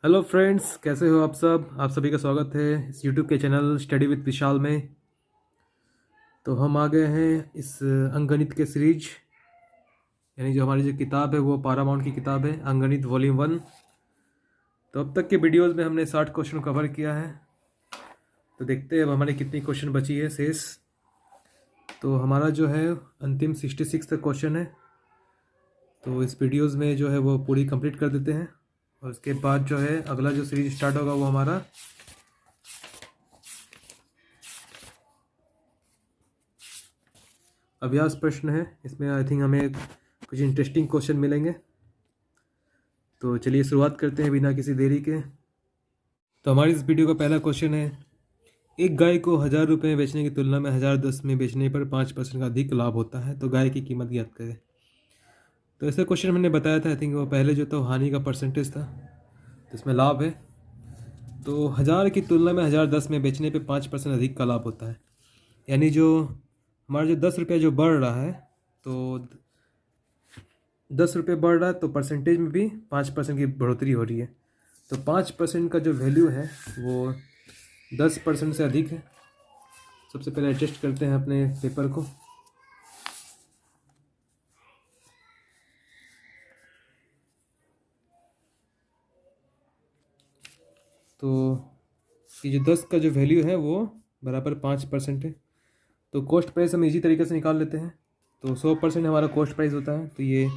Hello friends, कैसे हो आप सब। आप सभी का स्वागत है इस यूट्यूब के चैनल स्टडी विद विशाल में। तो हम आ गए हैं इस अंकगणित के सीरीज, यानी जो हमारी जो किताब है वो पारामाउंट की किताब है, अंकगणित वॉल्यूम 1। तो अब तक के वीडियोस में हमने 60 क्वेश्चन कवर किया है। तो देखते हैं अब हमारी कितनी क्वेश्चन बची है शेष। तो हमारा जो है अंतिम 66 तक क्वेश्चन है। तो इस वीडियोज़ में जो है वो पूरी कंप्लीट कर देते हैं, और उसके बाद जो है अगला जो सीरीज स्टार्ट होगा वो हमारा अभ्यास प्रश्न है। इसमें आई थिंक हमें कुछ इंटरेस्टिंग क्वेश्चन मिलेंगे। तो चलिए शुरुआत करते हैं बिना किसी देरी के। तो हमारी इस वीडियो का पहला क्वेश्चन है, एक गाय को 1000 रुपये में बेचने की तुलना में 1010 में बेचने पर 5% का अधिक लाभ होता है, तो गाय की कीमत ज्ञात करें। तो ऐसा क्वेश्चन मैंने बताया था, आई थिंक वो पहले जो था वो हानि का परसेंटेज था, तो इसमें लाभ है। तो 1000 की तुलना में 1010 में बेचने पे 5% अधिक का लाभ होता है, यानी जो हमारा जो 10 रुपया जो बढ़ रहा है, तो 10 रुपये बढ़ रहा है तो परसेंटेज में भी 5% की बढ़ोतरी हो रही है। तो 5% का जो वैल्यू है वो 10% से अधिक है। सबसे पहले एडजस्ट करते हैं अपने पेपर को। तो ये जो 10 का जो वैल्यू है वो बराबर 5% है। तो कॉस्ट प्राइस हम इजी तरीके से निकाल लेते हैं। तो 100% हमारा कॉस्ट प्राइस होता है, तो ये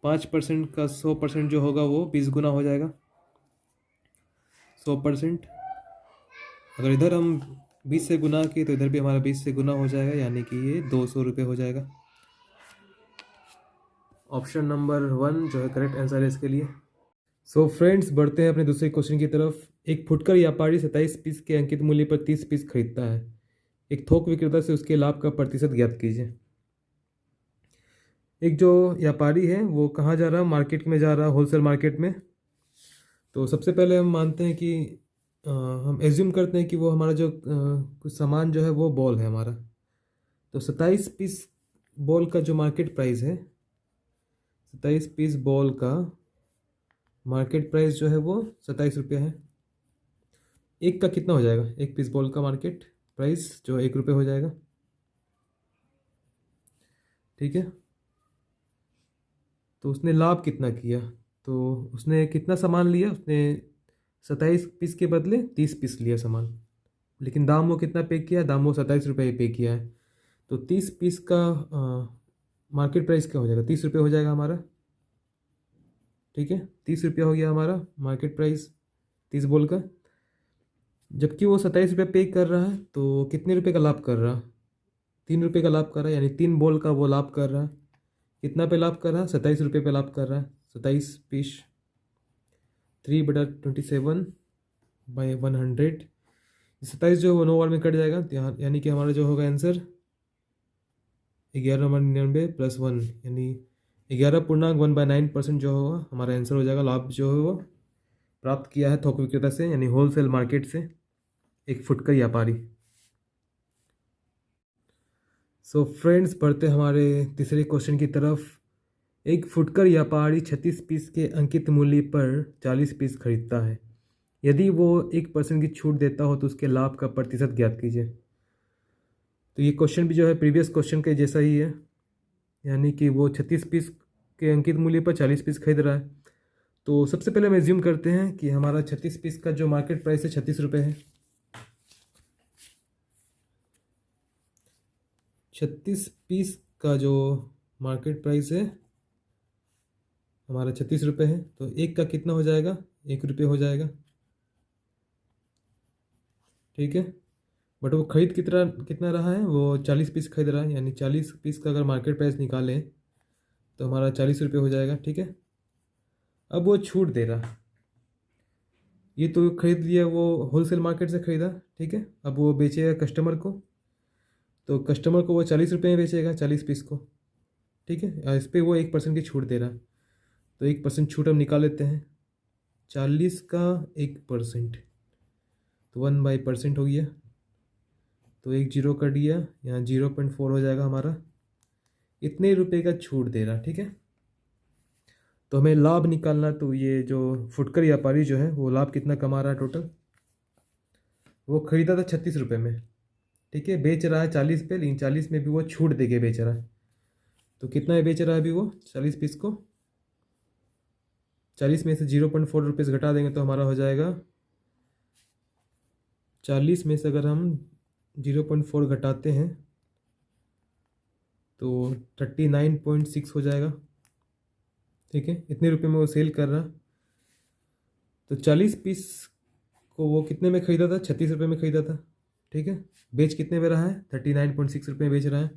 5% का 100% जो होगा वो 20 गुना हो जाएगा। 100% अगर इधर हम 20 से गुना किए तो इधर भी हमारा 20 से गुना हो जाएगा, यानी कि ये 200 रुपये हो जाएगा। ऑप्शन नंबर 1 जो है करेक्ट आंसर है इसके लिए। सो फ्रेंड्स, बढ़ते हैं अपने दूसरे क्वेश्चन की तरफ। एक फुटकर व्यापारी 27 पीस के अंकित मूल्य पर 30 पीस खरीदता है। एक थोक विक्रेता से उसके लाभ का प्रतिशत ज्ञात कीजिए। एक जो व्यापारी है वो कहाँ जा रहा है, मार्केट में जा रहा है, होलसेल मार्केट में। तो सबसे पहले हम मानते हैं कि हम एज्यूम करते हैं कि वो हमारा जो कुछ सामान जो है वो बॉल है हमारा। तो 27 पीस बॉल का जो मार्केट प्राइस है, 27 पीस बॉल का मार्केट प्राइस जो है वो 27 रुपया है। एक का कितना हो जाएगा, एक पीस बॉल का मार्केट प्राइस जो 1 रुपये हो जाएगा। ठीक है। तो उसने लाभ कितना किया, तो उसने कितना सामान लिया, उसने 27 पीस के बदले 30 पीस लिया सामान, लेकिन दाम वो कितना पे किया, दाम वो 27 रुपये पे किया है। तो 30 पीस का मार्केट प्राइस क्या हो जाएगा, 30 रुपये हो जाएगा हमारा। ठीक है, 30 रुपया हो गया हमारा मार्केट प्राइस 30 बॉल का। जबकि वो 27 रुपये पे कर रहा है, तो कितने रुपये का लाभ कर रहा है, 3 रुपये का लाभ कर रहा है, यानी 3 बॉल का वो लाभ कर रहा है। कितना पे लाभ कर रहा है, 27 रुपये पे लाभ कर रहा है। 27 पीस 3/27/100। 27 जो है वो 9 बार में कट जाएगा, तो यानी कि हमारा जो होगा आंसर 11/99 + 1, यानी 11.1/9% जो होगा हमारा आंसर हो जाएगा। लाभ जो है वो प्राप्त किया है थोक विक्रेता से, यानी होलसेल मार्केट से, एक फुटकर व्यापारी। सो फ्रेंड्स, बढ़ते हमारे तीसरे क्वेश्चन की तरफ। एक फुटकर व्यापारी 36 पीस के अंकित मूल्य पर 40 पीस खरीदता है। यदि वो 1% की छूट देता हो तो उसके लाभ का प्रतिशत ज्ञात कीजिए। तो ये क्वेश्चन भी जो है प्रीवियस क्वेश्चन के जैसा ही है, यानी कि वो 36 पीस के अंकित मूल्य पर 40 पीस खरीद रहा है। तो सबसे पहले हम एज्यूम करते हैं कि हमारा 36 पीस का जो मार्केट प्राइस है 36 रुपये है। 36 पीस का जो मार्केट प्राइस है हमारा 36 रुपये है, तो एक का कितना हो जाएगा, 1 रुपये हो जाएगा। ठीक है, बट वो खरीद कितना कितना रहा है, वो 40 पीस खरीद रहा है, यानी 40 पीस का अगर मार्केट प्राइस निकालें तो हमारा 40 रुपये हो जाएगा। ठीक है, अब वो छूट दे रहा है। ये तो खरीद लिया, वो होलसेल मार्केट से खरीदा। ठीक है, अब वो बेचेगा कस्टमर को, तो कस्टमर को वो 40 रुपये में बेचेगा 40 पीस को। ठीक है, इस पर वो 1% की छूट दे रहा है, तो 1% छूट हम निकाल लेते हैं। 40 का 1%, तो 1/% हो गया, तो एक जीरो कर दिया, यहाँ 0.4 हो जाएगा हमारा। इतने रुपए का छूट दे रहा। ठीक है, तो हमें लाभ निकालना, तो ये जो फुटकर व्यापारी जो है वो लाभ कितना कमा रहा है टोटल। वो खरीदा था 36 रुपये में, ठीक है, बेच रहा है 40 पे, लेकिन 40 में भी वो छूट दे के बेच रहा है। तो कितना है बेच रहा है अभी वो 40 पीस को, 40 में से 0.4 रुपीज़ घटा देंगे तो हमारा हो जाएगा, 40 में से अगर हम 0.4 घटाते हैं तो 39.6 हो जाएगा, ठीक है। इतने रुपए में वो सेल कर रहा। तो 40 पीस को वो कितने में ख़रीदा था, 36 रुपये में ख़रीदा था, ठीक है। बेच कितने में रहा है, 39.6 रुपये में बेच रहा है।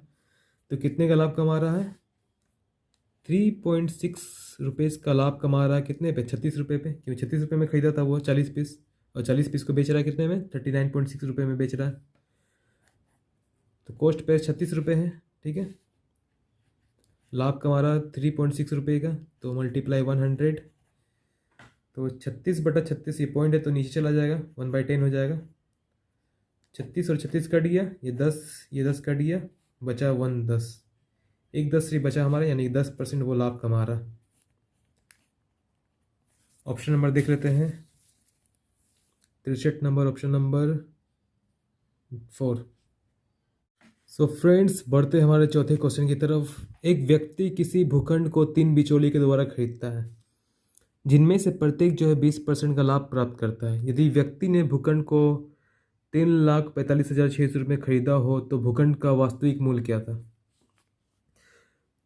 तो कितने का लाभ कमा रहा है, 3.6 रुपीज़ का लाभ कमा रहा है। कितने पे, 36 रुपये पे, क्योंकि 36 रुपये में ख़रीदा था वो 40 पीस, और 40 पीस को बेच रहा है कितने में, 39.6 रुपये में बेच रहा है। तो कॉस्ट पे 36 रुपये है, ठीक है। लाभ कमा रहा 3.6 रुपये का, तो मल्टीप्लाई 100, तो 36/36 ये पॉइंट है तो नीचे चला जाएगा, 1/10 हो जाएगा। 36 और 36 कट गया, ये 10, ये 10 कट गया, बचा 1, 10, एक 10 ही बचा हमारा, यानी 10% वो लाभ कमा रहा। ऑप्शन नंबर देख लेते हैं, 63 number, option number 4। So friends, बढ़ते हमारे चौथे क्वेश्चन की तरफ। एक व्यक्ति किसी भूखंड को 3 बिचौली के द्वारा खरीदता है, जिनमें से प्रत्येक जो है 20% का लाभ प्राप्त करता है। यदि व्यक्ति ने भूखंड को 3,45,600 रुपये खरीदा हो तो भूखंड का वास्तविक मूल्य क्या था।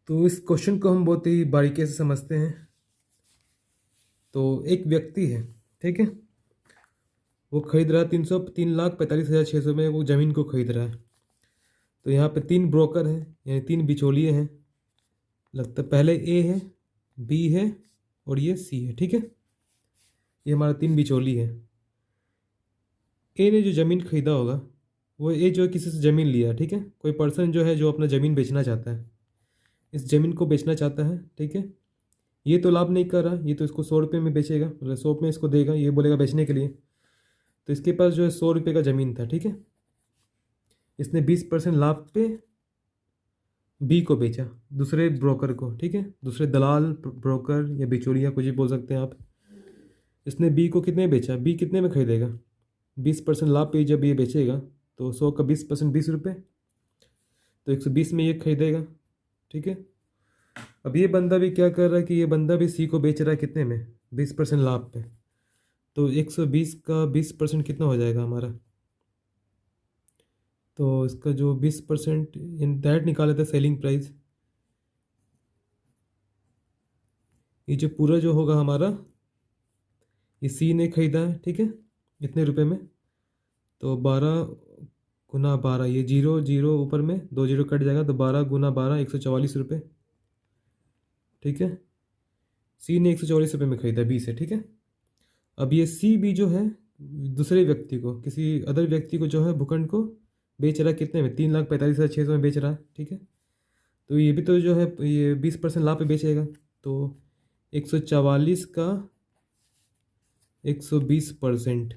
तो इस क्वेश्चन को हम बहुत ही बारीकी से समझते हैं। तो एक व्यक्ति है, ठीक है, वो खरीद रहा है 3,45,600 में वो ज़मीन को खरीद रहा है। तो यहाँ पे 3 ब्रोकर हैं, यानी 3 बिचौलिए हैं, लगता है पहले ए है, बी है और ये सी है, ठीक है। ये हमारा 3 बिचौली है। ए ने जो ज़मीन खरीदा होगा, वो ए जो है किसी से ज़मीन लिया, ठीक है, कोई पर्सन जो है जो अपना ज़मीन बेचना चाहता है, इस ज़मीन को बेचना चाहता है, ठीक है। ये तो लाभ नहीं कर रहा, ये तो इसको 100 रुपये में बेचेगा, मतलब 100 में इसको देगा, ये बोलेगा बेचने के लिए। तो इसके पास जो है 100 रुपये का ज़मीन था, ठीक है। इसने 20% लाभ पे बी को बेचा, दूसरे ब्रोकर को, ठीक है, दूसरे दलाल, ब्रोकर या बिचौलिया कुछ भी बोल सकते हैं आप। इसने बी को कितने बेचा, बी कितने में खरीदेगा, 20% लाभ पे जब ये बेचेगा तो 100 का 20% 20 रुपये, तो 120 में ये खरीदेगा, ठीक है। अब ये बंदा भी क्या कर रहा है कि ये बंदा भी सी को बेच रहा है कितने में, 20% लाभ पे। तो 120 का 20% कितना हो जाएगा हमारा, तो इसका जो 20% इन दैट निकाले थे सेलिंग प्राइस, ये जो पूरा जो होगा हमारा, ये सी ने खरीदा है, ठीक है, इतने रुपए में। तो 12 × 12, ये 0 0 ऊपर में 2 0 कट जाएगा, तो 12 × 12 144 रुपये, ठीक है। सी ने 144 रुपये में खरीदा बी से, ठीक है। अब ये सी भी जो है दूसरे व्यक्ति को, किसी अदर व्यक्ति को जो है भूखंड को बेच रहा है कितने में, 3,45,600 में बेच रहा है, ठीक है। तो ये भी तो जो है ये 20% लाभ पे बेचेगा। तो 144 का 120%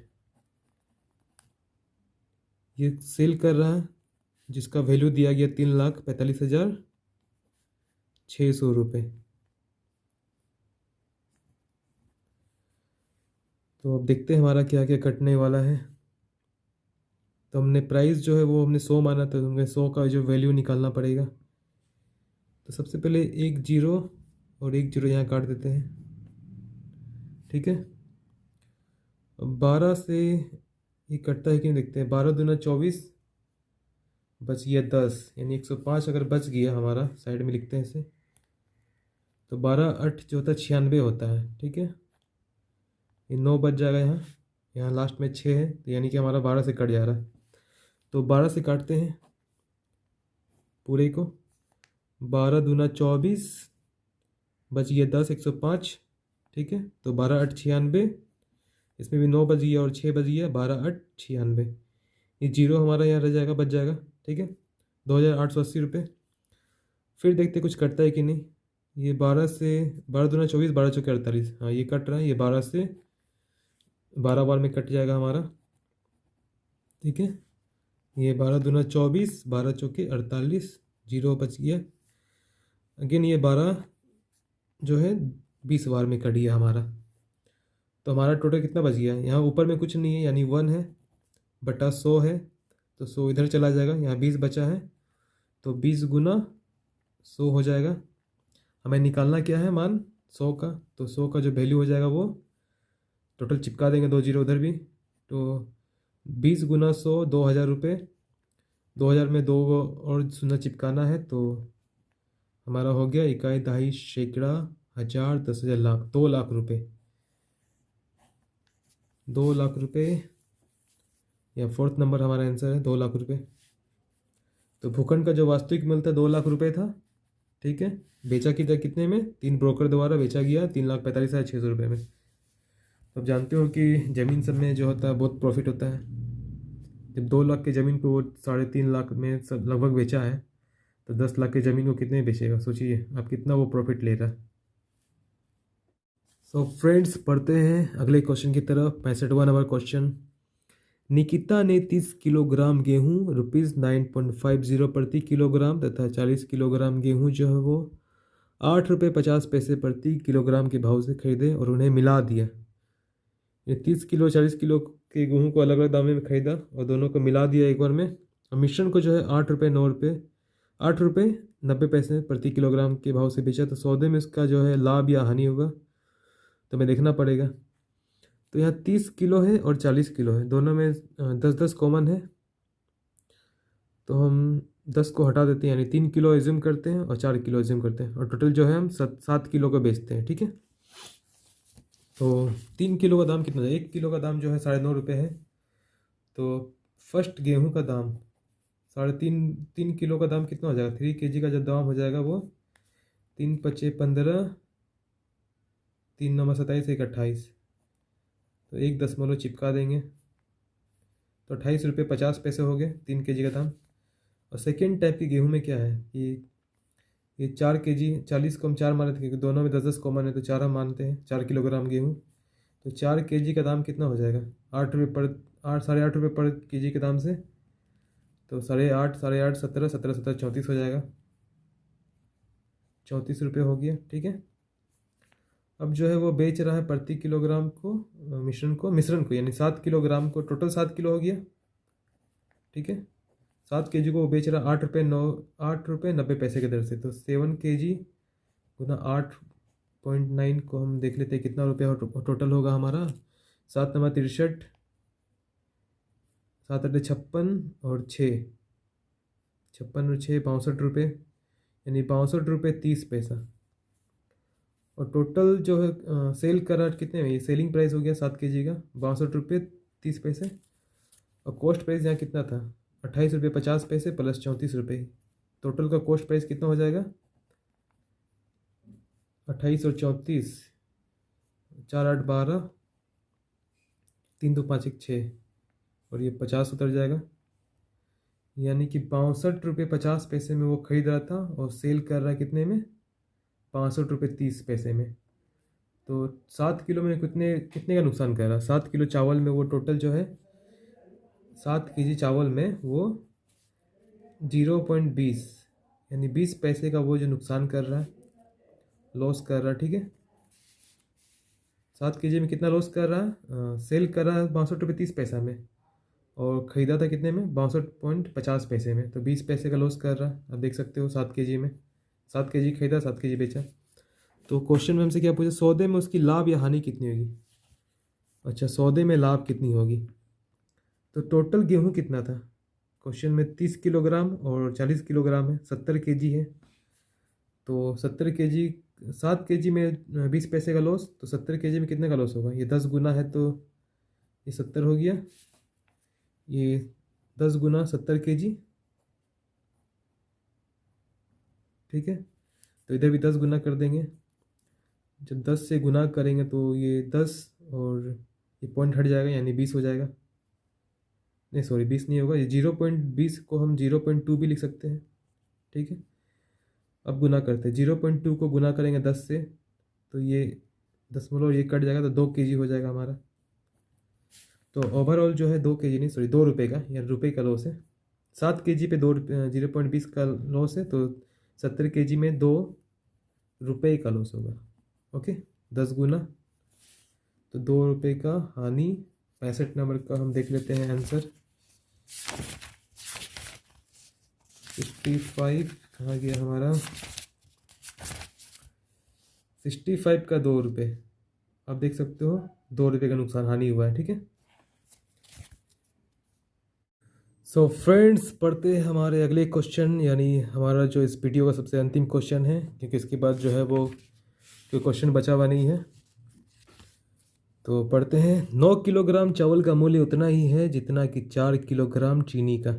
ये सेल कर रहा है, जिसका वैल्यू दिया गया 3,45,600 रुपये। तो अब देखते हैं हमारा क्या क्या कटने वाला है। तो हमने प्राइस जो है वो हमने 100 माना, तो हमें 100 का जो वैल्यू निकालना पड़ेगा। तो सबसे पहले 1 0 और 1 0 यहाँ काट देते हैं, ठीक है। अब 12 से ये कटता है कि नहीं देखते हैं, 12 दूना 24, बच गया 10, यानी 105 अगर बच गया हमारा, साइड में लिखते हैं इसे। तो 12 8 जो होता है 96 होता है, ठीक है। ये 9 बच जाएगा यहाँ, यहाँ लास्ट में 6 है, तो यानी कि हमारा 12 से कट जा रहा है। तो 12 से काटते हैं पूरे को, 12 दूना 24, बच गया 10, 105, ठीक है। तो 12 8 96, इसमें भी 9 बच गया और 6 बच गया, 12 8 96, ये 0 हमारा यहाँ रह जाएगा, बच जाएगा, ठीक है, 2,880 रुपये। फिर देखते कुछ कटता है कि नहीं। ये 12 से 12 दूना 24, 12 चौके 48, हाँ ये कट रहा है, ये 12 से 12 बार में कट जाएगा हमारा, ठीक है। ये 12 दूना 24, 12 चौके 48, 0 बच गया। अगेन ये 12 जो है 20 बार में कट गया हमारा। तो हमारा टोटल कितना बच गया? यहाँ ऊपर में कुछ नहीं है यानी 1 है बटा 100 है, तो 100 इधर चला जाएगा, यहाँ 20 बचा है तो 20 गुना 100 हो जाएगा। हमें निकालना क्या है मान 100 का, तो 100 का जो वैल्यू हो जाएगा वो टोटल चिपका देंगे 2 जीरो उधर भी, तो 20 गुना 100 2000 रुपये, 2000 में 2 और शून्य चिपकाना है तो हमारा हो गया इकाई दहाई सैकड़ा हज़ार 10,000 लाख, 2 लाख रुपये, 2 लाख रुपये या फोर्थ नंबर हमारा आंसर है 2 लाख रुपये। तो भूखंड का जो वास्तविक मूल्य था 2 लाख रुपये था, ठीक है। बेचा कि कितने में? 3 ब्रोकर द्वारा बेचा गया 3,45,600 रुपये में। अब जानते हो कि ज़मीन सब में जो होता है बहुत प्रॉफिट होता है। जब 2 लाख की ज़मीन को वो 3.5 लाख में सब लगभग बेचा है, तो 10 लाख की ज़मीन को कितने में बेचेगा? सोचिए आप कितना वो प्रॉफिट ले रहा है। सो फ्रेंड्स, पढ़ते हैं अगले क्वेश्चन की तरफ। 65वां नंबर क्वेश्चन। निकिता ने 30 किलोग्राम गेहूँ ₹9.50 प्रति किलोग्राम तथा 40 किलोग्राम गेहूँ जो है वो ₹8.50 प्रति किलोग्राम के भाव से खरीदे और उन्हें मिला दिया। ये 30 किलो 40 किलो के गेहूँ को अलग अलग दाम में खरीदा और दोनों को मिला दिया एक बार में, और मिश्रण को जो है ₹8.90 प्रति किलोग्राम के भाव से बेचा। तो सौदे में इसका जो है लाभ या हानि होगा तो हमें देखना पड़ेगा। तो यहाँ 30 किलो है और 40 किलो है, दोनों में 10-10 कॉमन है, तो हम 10 को हटा देते हैं यानी 3 किलो एज्यूम करते हैं और 4 किलो एज्यूम करते हैं, और टोटल जो है हम 7 किलो को बेचते हैं, ठीक है। तो 3 किलो का दाम कितना है? 1 किलो का दाम जो है ₹9.5 है। तो फर्स्ट गेहूं का दाम 3.5 किलो का दाम कितना हो जाएगा? 3 kg का जो दाम हो जाएगा वो 3×5 = 15, 3×9 = 27, 1 28, तो 1 चिपका देंगे तो ₹28.50 हो गए 3 kg का दाम। और सेकेंड टाइप की गेहूं में क्या है कि ये 4 kg, 40 को हम 4 मान लेते हैं क्योंकि दोनों में 10-10 कॉमन है, तो 4 हम मानते हैं, 4 किलोग्राम गेहूँ। तो 4 kg का दाम कितना हो जाएगा? ₹8 पर kg के दाम से, तो 8.5 8.5 17 17 17 34 हो जाएगा, ₹34 हो गया, ठीक है। अब जो है वो बेच रहा है प्रति किलोग्राम को मिश्रण को यानी 7 किलोग्राम को, टोटल 7 किलो हो गया, ठीक है। 7 kg को वो बेच रहा है ₹8.90 की दर से, तो 7 kg गुना 8.9 को हम देख लेते हैं कितना रुपया टोटल होगा हमारा। 7×9 = 63, 7×8 = 56 और 6, 56 और 6 ₹62 यानी ₹62.30। और टोटल जो है सेल करा कितने में? ये सेलिंग प्राइस हो गया 7 kg का ₹62.30, और कॉस्ट प्राइस यहाँ कितना था? ₹28.50 प्लस ₹34। टोटल का कॉस्ट प्राइस कितना हो जाएगा? 28 और 34, 4 8 12, 3 2 5 1 6, और ये 50 उतर जाएगा, यानी कि ₹62.50 में वो खरीद रहा था और सेल कर रहा है कितने में? ₹65.30 में। तो 7 किलो में कितने कितने का नुकसान कर रहा है? 7 किलो चावल में वो टोटल जो है 7 kg चावल में वो 0.20 यानी 20 पैसे का वो जो नुकसान कर रहा है, लॉस कर रहा है, ठीक है। 7 kg में कितना लॉस कर रहा है? सेल कर रहा है ₹62.30 में और ख़रीदा था कितने में? 62.50 में, तो 20 पैसे का लॉस कर रहा है। आप देख सकते हो 7 kg में, 7 kg खरीदा 7 kg बेचा। तो क्वेश्चन में हमसे क्या पूछा? सौदे में उसकी लाभ या हानि कितनी होगी? अच्छा, सौदे में लाभ कितनी होगी? तो टोटल गेहूँ कितना था क्वेश्चन में? 30 किलोग्राम और 40 किलोग्राम है, 70 kg है। तो 70 kg, 7 kg में 20 पैसे का लॉस, तो 70 kg में कितने का लॉस होगा? ये 10 गुना है तो ये 70 हो गया, ये 10 गुना 70 kg, ठीक है। तो इधर भी 10 गुना कर देंगे, जब 10 से गुना करेंगे तो ये 10 और ये पॉइंट हट जाएगा यानी 20 हो जाएगा। नहीं सॉरी 20 नहीं होगा, ये 0.20 को हम 0.2 भी लिख सकते हैं, ठीक है। अब गुना करते हैं, 0.2 को गुना करेंगे 10 से तो ये दशमलव ये कट जाएगा तो 2 kg हो जाएगा हमारा। तो ओवरऑल जो है 2 kg नहीं सॉरी 2 रुपये का या रुपये का लॉस है। 7 kg पे 0.20 का लॉस है, तो 70 kg में 2 रुपये का लॉस होगा। ओके, 10 गुना, तो 2 रुपये का हानि। 65 नंबर का हम देख लेते हैं आंसर। 65 कहाँ गया हमारा? 65 का 2 रुपये, आप देख सकते हो 2 रुपये का नुकसान हानि हुआ है। ठीक है, सो फ्रेंड्स पढ़ते हैं हमारे अगले क्वेश्चन, यानी हमारा जो इस वीडियो का सबसे अंतिम क्वेश्चन है, क्योंकि इसके बाद जो है वो कोई क्वेश्चन बचा हुआ नहीं है। तो पढ़ते हैं। 9 किलोग्राम चावल का मूल्य उतना ही है जितना कि 4 किलोग्राम चीनी का।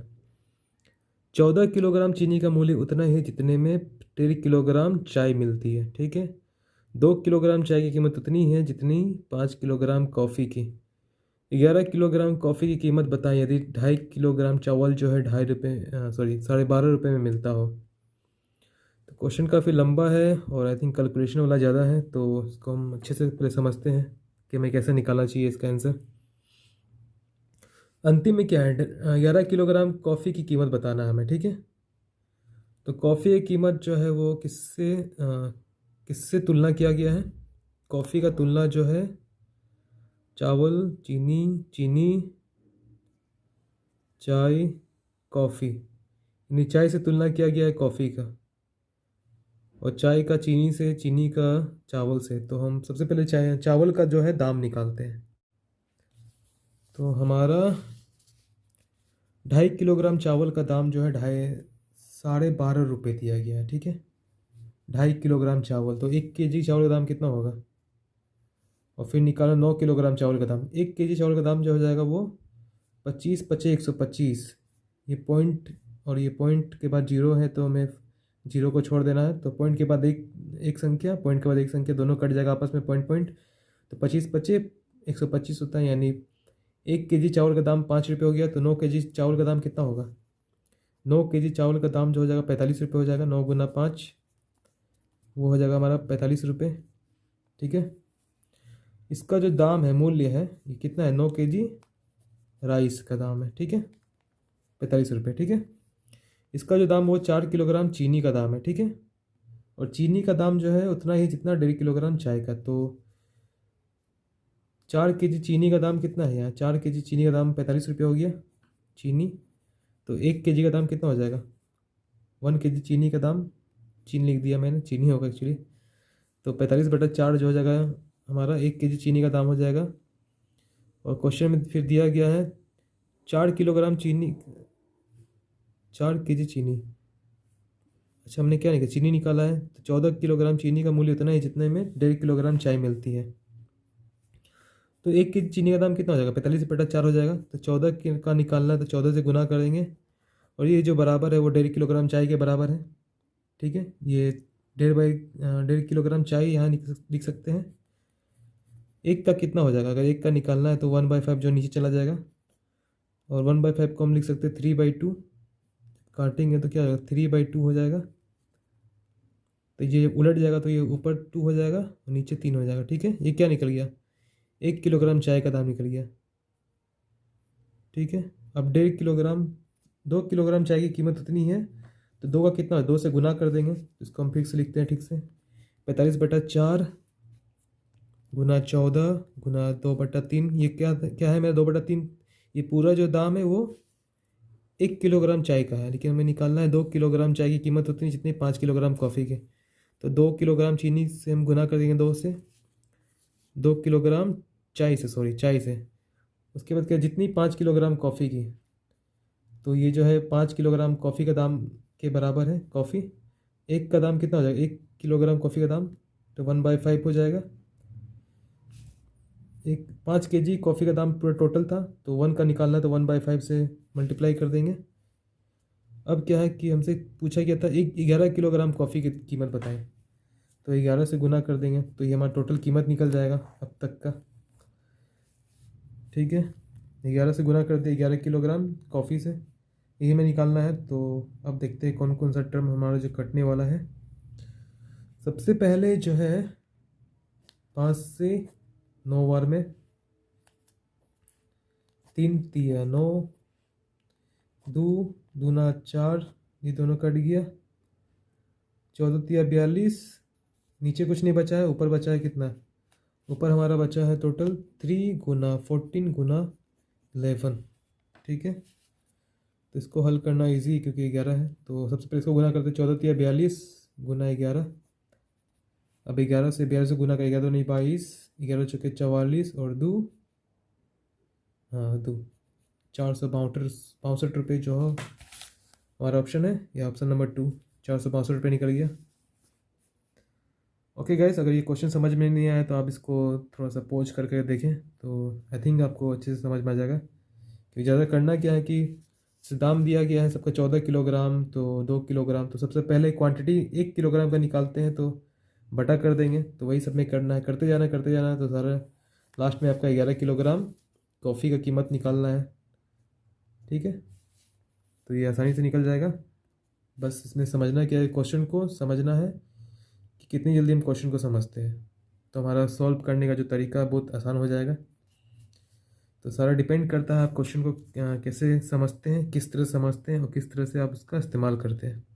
14 किलोग्राम चीनी का मूल्य उतना ही जितने में 13 किलोग्राम चाय मिलती है। ठीक है, 2 किलोग्राम चाय की कीमत उतनी है जितनी 5 किलोग्राम कॉफ़ी की। 11 किलोग्राम कॉफ़ी की कीमत बताएं यदि 2.5 किलोग्राम चावल जो है 12.5 रुपये में मिलता हो। तो क्वेश्चन काफ़ी लंबा है और आई थिंक कैलकुलेशन वाला ज़्यादा है, तो इसको हम अच्छे से पहले समझते हैं कि हमें कैसे निकालना चाहिए इसका आंसर। अंतिम में क्या है? 11 किलोग्राम कॉफ़ी की कीमत बताना है हमें। ठीक है, तो कॉफ़ी की कीमत जो है वो किससे तुलना किया गया है? कॉफ़ी का तुलना जो है चावल, चीनी, चीनी, चाय, कॉफ़ी, यानी चाय से तुलना किया गया है कॉफ़ी का, और चाय का चीनी से, चीनी का चावल से। तो हम सबसे पहले चावल का जो है दाम निकालते हैं। तो हमारा 2.5 किलोग्राम चावल का दाम जो है 12.5 रुपये दिया गया है। ठीक है, 2.5 किलोग्राम चावल, तो 1 केजी चावल का दाम कितना होगा? और फिर निकालो 9 किलोग्राम चावल का दाम। 1 केजी चावल का दाम जो हो जाएगा वो 25 पचे 125। ये पॉइंट और ये पॉइंट के बाद जीरो है, तो हमें जीरो को छोड़ देना है। तो पॉइंट के बाद एक संख्या, पॉइंट के बाद एक संख्या, दोनों कट जाएगा आपस में, पॉइंट पॉइंट। तो 25 पचे 125 होता है, यानी 1 केजी चावल का दाम 5 रुपये हो गया। तो 9 केजी चावल का दाम कितना होगा? 9 केजी चावल का दाम जो हो जाएगा 45 रुपये हो जाएगा। 9 गुना 5 वो हो जाएगा हमारा 45 रुपये। ठीक है, इसका जो दाम है, मूल्य है, ये कितना है? 9 केजी राइस का दाम है। ठीक है, 45 रुपये। ठीक है, इसका जो दाम वो 4 किलोग्राम चीनी का दाम है। ठीक है, और चीनी का दाम जो है उतना ही जितना 1.5 किलोग्राम चाय का। तो 4 केजी चीनी का दाम कितना है यहाँ? 4 केजी चीनी का दाम 45 रुपये हो गया चीनी। तो 1 केजी का दाम कितना हो जाएगा? 1 केजी चीनी का दाम, चीनी लिख दिया मैंने, चीनी होगा एक्चुअली। तो 45/4 जो हो जाएगा हमारा 1 केजी चीनी का दाम हो जाएगा। और क्वेश्चन में फिर दिया गया है 4 किलोग्राम चीनी, 4 केजी चीनी। अच्छा, हमने क्या निकाला? चीनी निकाला है। तो 14 किलोग्राम चीनी का मूल्य उतना ही जितने में 1.5 किलोग्राम चाय मिलती है। तो 1 केजी चीनी का दाम कितना हो जाएगा? 45/4 हो जाएगा। तो 14 का निकालना है, तो 14 से गुना करेंगे, और ये जो बराबर है वो 1.5 किलोग्राम चाय के बराबर है। ठीक है, ये 1.5 किलोग्राम चाय यहाँ लिख सकते हैं। एक का कितना हो जाएगा? अगर एक का निकालना है तो 1/5 जो नीचे चला जाएगा, और 1/5 को हम लिख सकते हैं 3/2। काटेंगे तो क्या होगा? 3/2 हो जाएगा। तो ये उलट जाएगा, तो ये ऊपर 2 हो जाएगा और नीचे 3 हो जाएगा। ठीक है, ये क्या निकल गया? 1 किलोग्राम चाय का दाम निकल गया। ठीक है, अब 1.5 किलोग्राम, 2 किलोग्राम चाय की कीमत उतनी है, तो 2 का कितना है? 2 से गुना कर देंगे। इसको हम फिर से लिखते हैं ठीक से। 45/4 गुना 14 गुना 2/3। ये क्या क्या है मेरा? 2/3। ये पूरा जो दाम है वो 1 किलोग्राम चाय का है, लेकिन हमें निकालना है 2 किलोग्राम चाय की कीमत उतनी जितनी 5 किलोग्राम कॉफ़ी के। तो 2 किलोग्राम चीनी से हम गुना कर देंगे 2 से, 2 किलोग्राम चाय से, सॉरी चाय से। उसके बाद क्या? जितनी 5 किलोग्राम कॉफ़ी की, तो ये जो है 5 किलोग्राम कॉफ़ी का दाम के बराबर है कॉफ़ी। एक का दाम कितना हो जाएगा? 1 किलोग्राम कॉफ़ी का दाम, तो 1/5 हो जाएगा। 5 केजी कॉफ़ी का दाम पूरा टोटल था, तो 1 का निकालना, तो 1/5 से मल्टीप्लाई कर देंगे। अब क्या है कि हमसे पूछा गया था 11 किलोग्राम कॉफ़ी की कीमत बताएं, तो 11 से गुना कर देंगे, तो ये हमारा टोटल कीमत निकल जाएगा अब तक का। ठीक है, 11 से गुना कर दिया 11 किलोग्राम कॉफ़ी से, यही हमें निकालना है। तो अब देखते हैं कौन कौन सा टर्म हमारा जो कटने वाला है। सबसे पहले जो है 5 से 9 बार में 3 तिया 9, 2 दूना 4, ये दोनों कट गया। 14 तिया 42, नीचे कुछ नहीं बचा है, ऊपर बचा है कितना? ऊपर हमारा बचा है टोटल 3 गुना 14 गुना 11। ठीक है, तो इसको हल करना इजी क्योंकि 11 है, तो सबसे पहले इसको गुना करते, 14 या 42 गुना 11। अब 11 से 42 से गुना कर, 11 नहीं 22, 11 चौके 44 और दो, हाँ दो, 462 रुपये जो है हमारा ऑप्शन है, या ऑप्शन नंबर 2, 462 रुपये निकल गया। ओके गाइस, अगर ये क्वेश्चन समझ में नहीं आया तो आप इसको थोड़ा सा पॉज करके देखें, तो आई थिंक आपको अच्छे से समझ में आ जाएगा। क्योंकि ज़्यादा करना क्या है कि दाम दिया गया है सबका 14 किलोग्राम, तो 2 किलोग्राम, तो सबसे पहले क्वांटिटी 1 किलोग्राम का निकालते हैं तो बटा कर देंगे, तो वही सब में करना है, करते जाना है, तो सारा लास्ट में आपका 11 किलोग्राम कॉफ़ी का कीमत निकालना है। ठीक है, तो ये आसानी से निकल जाएगा। बस इसमें समझना क्या है, क्वेश्चन को समझना है कि कितनी जल्दी हम क्वेश्चन को समझते हैं, तो हमारा सॉल्व करने का जो तरीका बहुत आसान हो जाएगा। तो सारा डिपेंड करता है आप क्वेश्चन को कैसे समझते हैं, किस तरह समझते हैं और किस तरह से आप उसका इस्तेमाल करते हैं।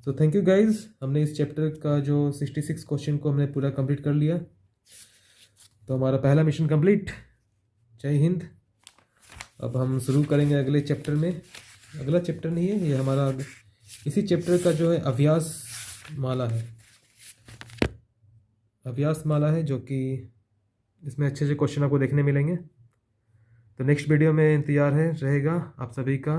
तो थैंक यू गाइज, हमने इस चैप्टर का जो 66 क्वेश्चन को हमने पूरा कंप्लीट कर लिया, तो हमारा पहला मिशन कंप्लीट। जय हिंद। अब हम शुरू करेंगे अगले चैप्टर में। अगला चैप्टर नहीं है ये हमारा, इसी चैप्टर का जो है अभ्यास माला है, अभ्यास माला है, जो कि इसमें अच्छे अच्छे क्वेश्चन आपको देखने मिलेंगे। तो नेक्स्ट वीडियो में इंतज़ार है रहेगा आप सभी का।